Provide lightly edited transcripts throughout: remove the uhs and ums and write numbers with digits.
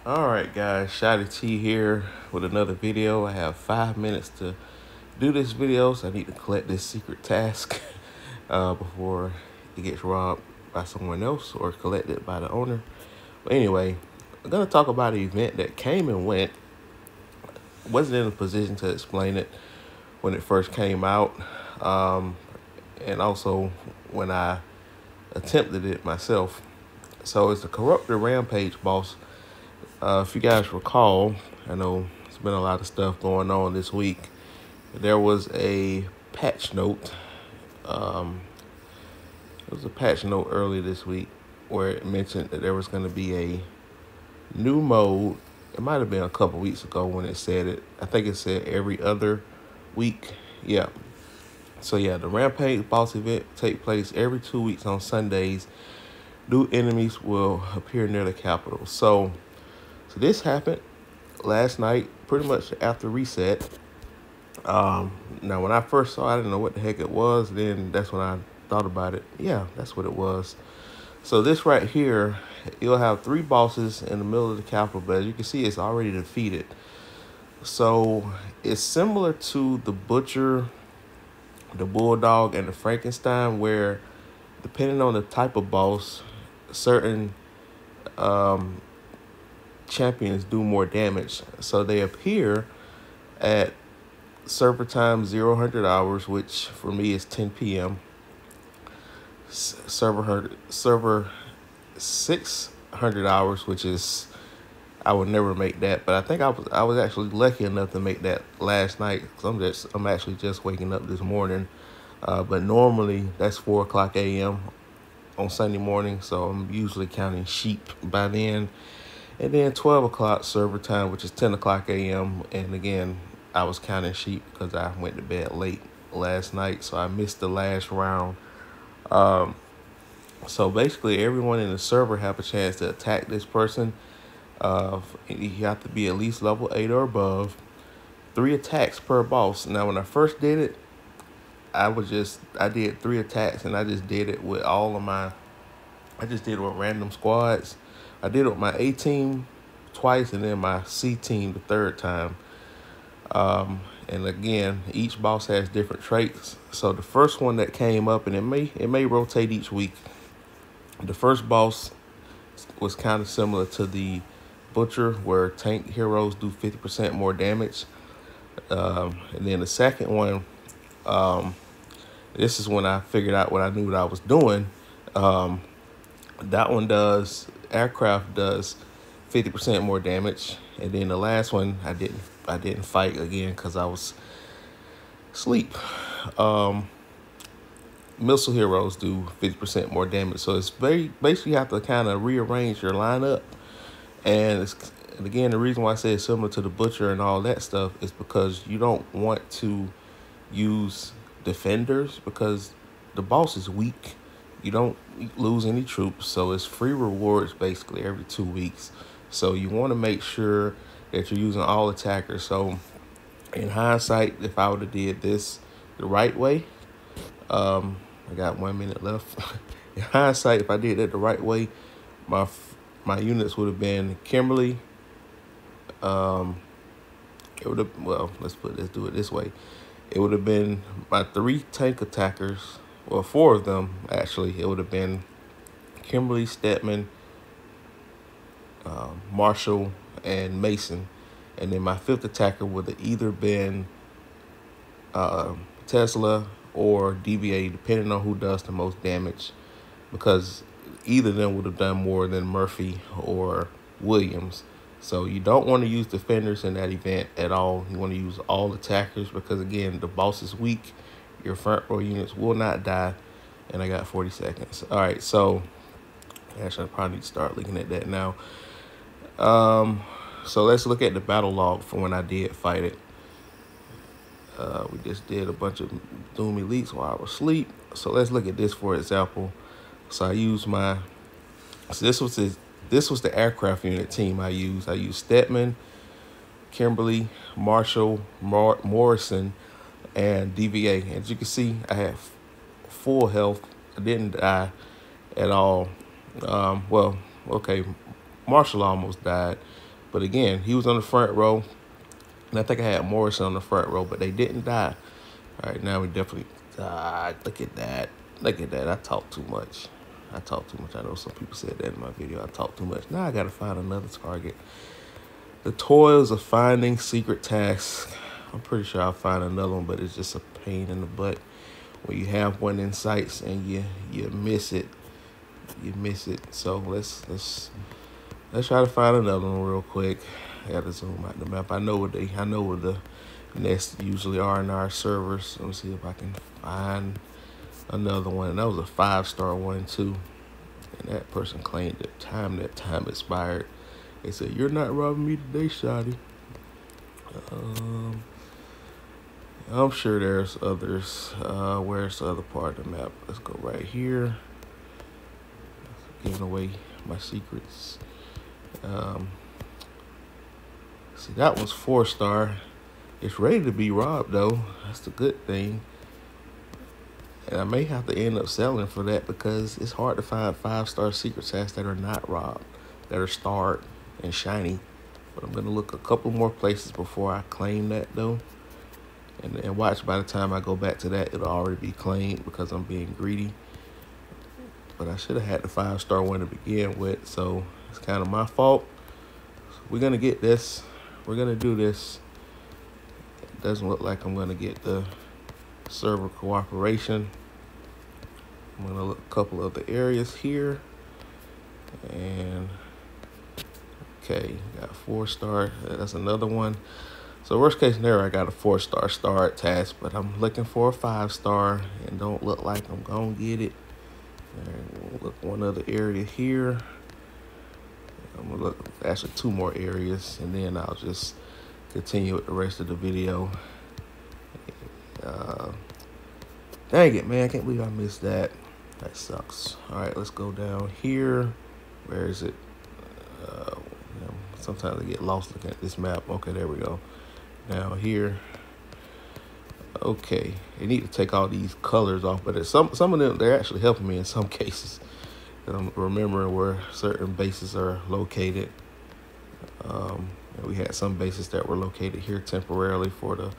All right, guys, Shotty T here with another video. I have 5 minutes to do this video, so I need to collect this secret task before it gets robbed by someone else or collected by the owner. But anyway, I'm gonna talk about an event that came and went. Wasn't in a position to explain it when it first came out, um, and also when I attempted it myself. So it's the Corruptor Rampage boss. If you guys recall, I know there's been a lot of stuff going on this week. There was a patch note. Um, there was a patch note earlier this week where it mentioned that there was going to be a new mode. It might have been a couple weeks ago when it said it. I think it said every other week. Yeah. So yeah, the Rampage boss event take place every 2 weeks on Sundays. New enemies will appear near the capital. So this happened last night, pretty much after reset. Now, when I first saw it, I didn't know what the heck it was. Then that's when I thought about it. Yeah, that's what it was. So this right here, you'll have three bosses in the middle of the capital, but as you can see, it's already defeated. So it's similar to the Butcher, the Bulldog, and the Frankenstein, where depending on the type of boss, certain um, champions do more damage. So they appear at server time 0-100 hours, which for me is 10 p.m. Server 600 hours, which is I would never make that, but I think I was actually lucky enough to make that last night because I'm actually just waking up this morning. But normally that's 4 o'clock a.m. on Sunday morning, so I'm usually counting sheep by then. And then 12 o'clock server time, which is 10 o'clock a.m. And again, I was counting sheep because I went to bed late last night, so I missed the last round. Um, so basically, everyone in the server have a chance to attack this person. You have to be at least level 8 or above. 3 attacks per boss. Now, when I first did it, I did 3 attacks, and I just did it with I just did it with random squads. I did it with my A team twice, and then my C team the third time. And again, each boss has different traits. So the first one that came up, and it may rotate each week. The first boss was kind of similar to the Butcher, where tank heroes do 50% more damage. And then the second one, this is when I figured out what I knew what I was doing. Um, that one does aircraft does 50% more damage, and then the last one I didn't fight again because I was asleep. Um, Missile heroes do 50% more damage, so it's very basically you have to kind of rearrange your lineup. And again, the reason why I say it's similar to the Butcher and all that stuff is because you don't want to use defenders because the boss is weak. You don't lose any troops, so it's free rewards basically every 2 weeks. So you want to make sure that you're using all attackers. So in hindsight, if I would have did this the right way, I got 1 minute left. In hindsight, if I did that the right way, my my units would have been Kimberly. Um, it would have let's do it this way. It would have been my 3 tank attackers. Well, 4 of them actually. It would have been Kimberly, Stedman, Marshall, and Mason. And then my 5th attacker would have either been Tesla or DVA, depending on who does the most damage, because either of them would have done more than Murphy or Williams. So you don't want to use defenders in that event at all. You want to use all attackers because, again, the boss is weak. Your front row units will not die. And I got 40 seconds. All right, so actually I probably need to start looking at that now. So let's look at the battle log from when I did fight it. We just did a bunch of Doom Elites while I was asleep. So let's look at this for example. So I used this was the aircraft unit team I used. I used Stedman, Kimberly, Marshall, Morrison, and DVA. As you can see, I had full health. I didn't die at all. Well, okay, Marshall almost died, But again, he was on the front row, and I think I had Morrison on the front row, but they didn't die. All right, now we definitely died. Look at that. Look at that. I talk too much. I talk too much. I know some people said that in my video. I talk too much. Now I got to find another target. The toils of finding secret tasks. I'm pretty sure I'll find another one, but it's just a pain in the butt when you have one in sights and you miss it. You miss it. So let's try to find another one real quick. I got to zoom out the map. I know where the nests usually are in our servers. Let me see if I can find another one. And that was a 5-star one too. And that person claimed that time expired. They said, "You're not robbing me today, Shotty." I'm sure there's others. Where's the other part of the map? Let's go right here. Giving away my secrets. See, that one's 4-star. It's ready to be robbed though. That's the good thing. And I may have to end up selling for that because it's hard to find 5-star secret tasks that are not robbed, that are starred and shiny. But I'm gonna look a couple more places before I claim that though. And watch, by the time I go back to that, it'll already be claimed because I'm being greedy. But I should have had the 5-star one to begin with, so it's kind of my fault. We're gonna get this. We're gonna do this. It doesn't look like I'm gonna get the server cooperation. I'm gonna look a couple of the areas here. And okay, got 4-star. That's another one. So worst case scenario, I got a 4-star start task, but I'm looking for a 5-star and don't look like I'm gonna get it. And we'll look one other area here. I'm gonna look actually 2 more areas, and then I'll just continue with the rest of the video. Dang it, man! I can't believe I missed that. That sucks. All right, let's go down here. Where is it? Sometimes I get lost looking at this map. Okay, there we go. Down here. Okay, you need to take all these colors off, but some of them, they're actually helping me in some cases. I'm remembering where certain bases are located. And we had some bases that were located here temporarily for the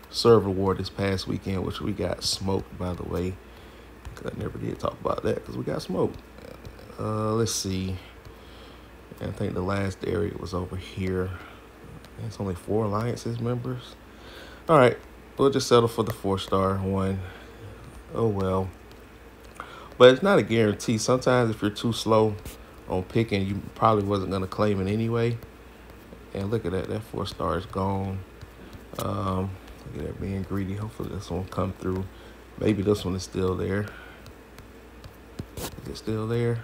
server war this past weekend, which we got smoked, by the way. Because I never did talk about that because we got smoked. Let's see. I think the last area was over here. It's only 4 alliances members. All right, we'll just settle for the 4-star one. Oh well. But it's not a guarantee. Sometimes if you're too slow on picking, you probably wasn't gonna claim it anyway. And look at that, that 4-star is gone. Look at that, being greedy. Hopefully this one come through. Maybe this one is still there. Is it still there?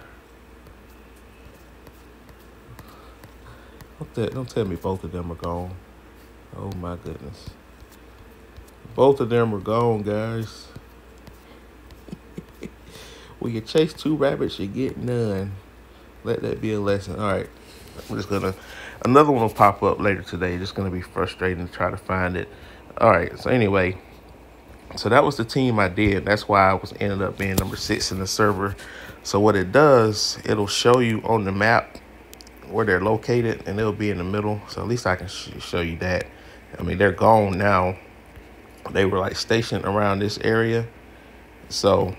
Don't tell me both of them are gone. Oh my goodness. Both of them are gone, guys. When you chase 2 rabbits, you get none. Let that be a lesson. All right, I'm just gonna, another one will pop up later today. Just gonna be frustrating to try to find it. All right, so anyway, so that was the team I did. That's why I ended up being number 6 in the server. So what it does, it'll show you on the map where they're located, and they'll be in the middle. So at least I can show you that. I mean, they're gone now. They were like stationed around this area. So,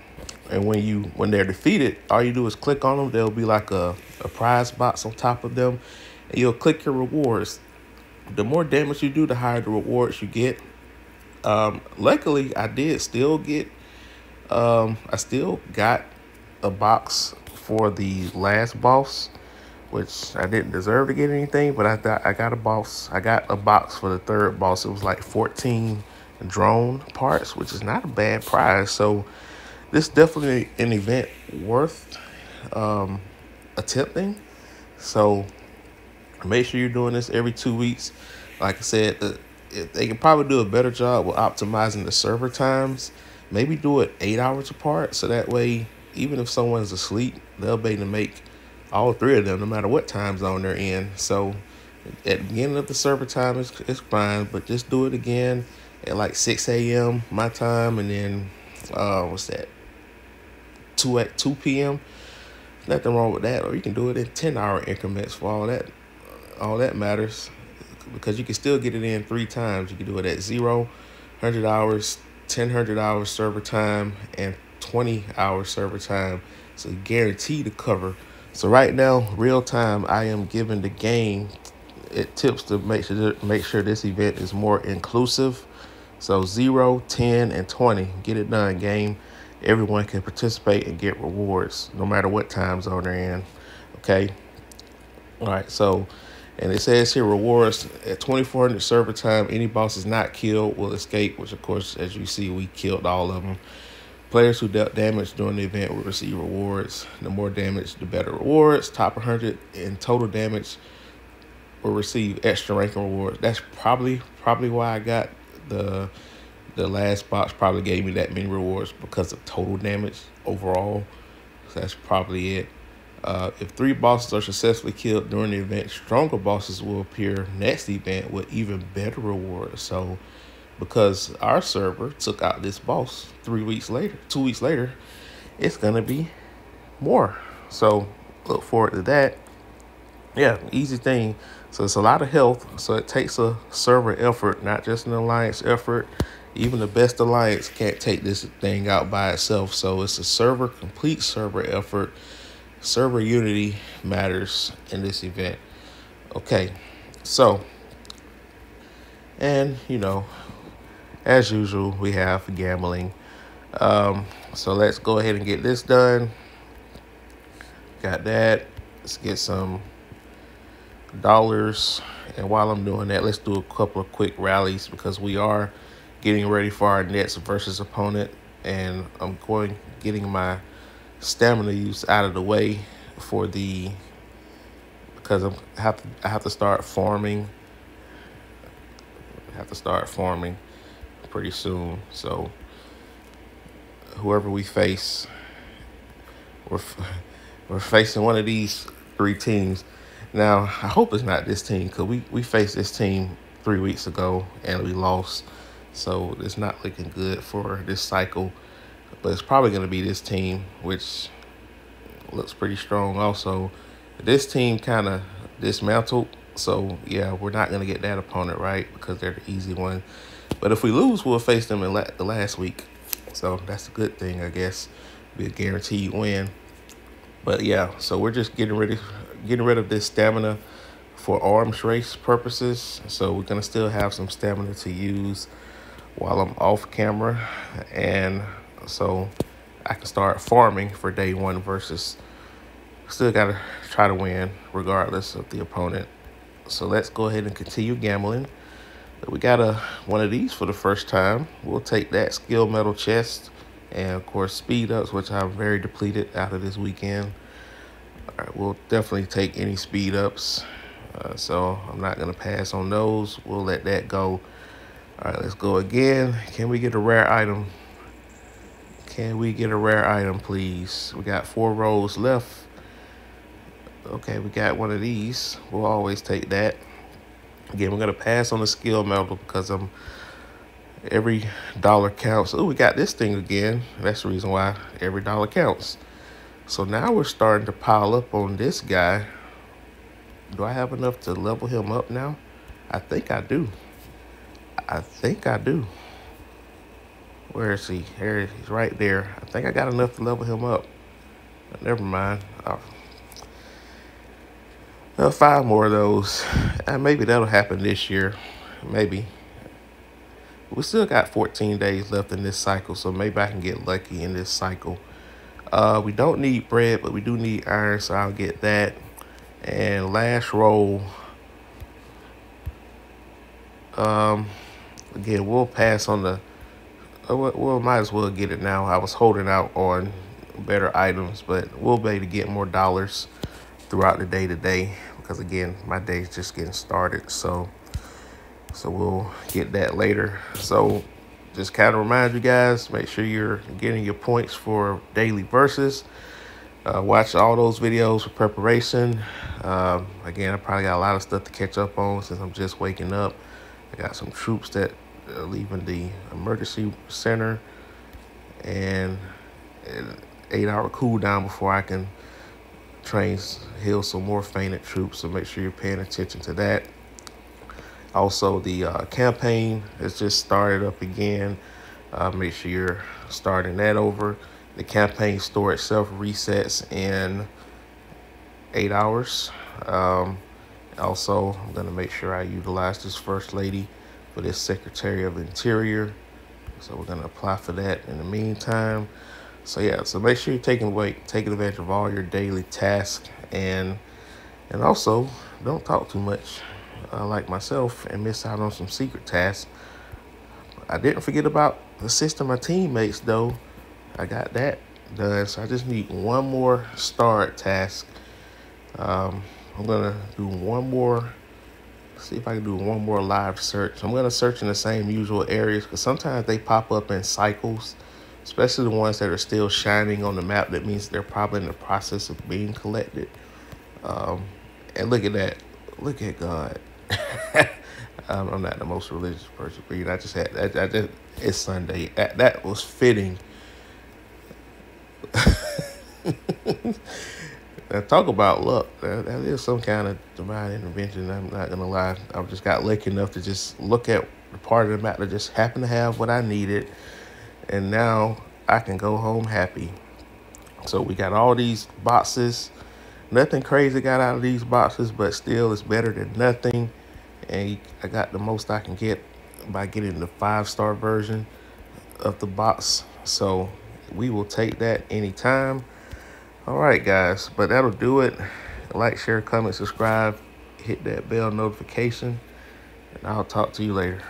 and when they're defeated, all you do is click on them. There'll be like a prize box on top of them, and you'll click your rewards. The more damage you do, the higher the rewards you get. Luckily, I did still get, I still got a box for the last boss, which I didn't deserve to get anything, but I got a box. I got a box for the 3rd boss. It was like 14 drone parts, which is not a bad prize. So this is definitely an event worth attempting. So make sure you're doing this every 2 weeks. Like I said, they can probably do a better job with optimizing the server times. Maybe do it 8 hours apart, so that way, even if someone's asleep, they'll be able to make all 3 of them, no matter what time zone they're in. So at the beginning of the server time, it's fine, but just do it again at like 6 a.m. my time, and then what's that, 2 p.m. Nothing wrong with that. Or you can do it in 10-hour increments for all that. all that matters, because you can still get it in 3 times. You can do it at 0, 100 hours, 1,000 hours server time, and 20 hours server time. So guaranteed to cover. So right now, real time, I am giving the game tips to make sure this event is more inclusive. So 0, 10, and 20. Get it done, game. Everyone can participate and get rewards, no matter what time zone they're in. Okay. All right. So, and it says here rewards at 2,400 server time. Any bosses not killed will escape, which of course, as you see, we killed all of them. Players who dealt damage during the event will receive rewards. The more damage, the better rewards. Top 100 in total damage will receive extra ranking rewards. That's probably why I got the last box. Probably gave me that many rewards because of total damage overall. So that's probably it. If 3 bosses are successfully killed during the event, stronger bosses will appear next event with even better rewards. So because our server took out this boss 2 weeks later, it's gonna be more. So look forward to that. Yeah, easy thing. So it's a lot of health. So it takes a server effort, not just an alliance effort. Even the best alliance can't take this thing out by itself. So it's a complete server effort. Server unity matters in this event. Okay, so, and as usual, we have gambling. So let's go ahead and get this done. Got that. Let's get some dollars. And while I'm doing that, let's do a couple of quick rallies because we are getting ready for our Nets versus opponent. And I'm getting my stamina use out of the way because I have to start farming. Pretty soon. So whoever we face, we're facing one of these 3 teams. Now, I hope it's not this team because we faced this team 3 weeks ago and we lost. So it's not looking good for this cycle. But it's probably going to be this team, which looks pretty strong also. This team kind of dismantled. So, yeah, we're not going to get that opponent, right? Because they're the easy one. But if we lose, we'll face them in the last week. So that's a good thing, I guess. Be a guaranteed win. But, yeah, so we're just getting rid of this stamina for arms race purposes. So we're going to still have some stamina to use while I'm off camera. And so I can start farming for day 1 versus still got to try to win regardless of the opponent. So let's go ahead and continue gambling. We got one of these for the first time. We'll take that skill medal chest and, of course, speed ups, which I'm very depleted out of this weekend. All right, we'll definitely take any speed ups. So I'm not going to pass on those. We'll let that go. All right, let's go again. Can we get a rare item? Can we get a rare item, please? We got 4 rolls left. Okay, we got one of these. We'll always take that. Again, we're going to pass on the skill medal because every dollar counts. Oh, we got this thing again. That's the reason why every dollar counts. So now we're starting to pile up on this guy. Do I have enough to level him up now? I think I do. Where is he? There, he's right there. I think I got enough to level him up. But never mind. 5 more of those. And maybe that'll happen this year. Maybe. We still got 14 days left in this cycle, so maybe I can get lucky in this cycle. We don't need bread, but we do need iron, so I'll get that. And last roll. Again, we'll pass on the... Well, might as well get it now. I was holding out on better items, but we'll be able to get more dollars throughout the day today because, again, my day's just getting started. So we'll get that later. So just kind of remind you guys, make sure you're getting your points for daily versus. Watch all those videos for preparation. Again, I probably got a lot of stuff to catch up on since I'm just waking up. I got some troops that are leaving the emergency center and an 8-hour cooldown before I can heal some more fainted troops, so make sure you're paying attention to that. Also, the campaign has just started up again. Make sure you're starting that over. The campaign store itself resets in 8 hours. Also, I'm going to make sure I utilize this First Lady for this Secretary of Interior. So we're going to apply for that in the meantime. So yeah, so make sure you're taking advantage of all your daily tasks, and also don't talk too much like myself and miss out on some secret tasks. I didn't forget about assisting my teammates though. I got that done, so I just need one more start task. I'm gonna do one more. See if I can do one more live search. I'm gonna search in the same usual areas because sometimes they pop up in cycles, especially the ones that are still shining on the map. That means they're probably in the process of being collected. And look at that. Look at God. I'm not the most religious person, but it's Sunday. That was fitting. Now, talk about luck. That is some kind of divine intervention. I'm not gonna lie. I just got lucky enough to just look at the part of the map that just happened to have what I needed, and now I can go home happy. So we got all these boxes. Nothing crazy got out of these boxes, but still it's better than nothing. And I got the most I can get by getting the 5-star version of the box. So we will take that anytime. All right, guys, but that'll do it. Like, share, comment, subscribe, hit that bell notification, and I'll talk to you later.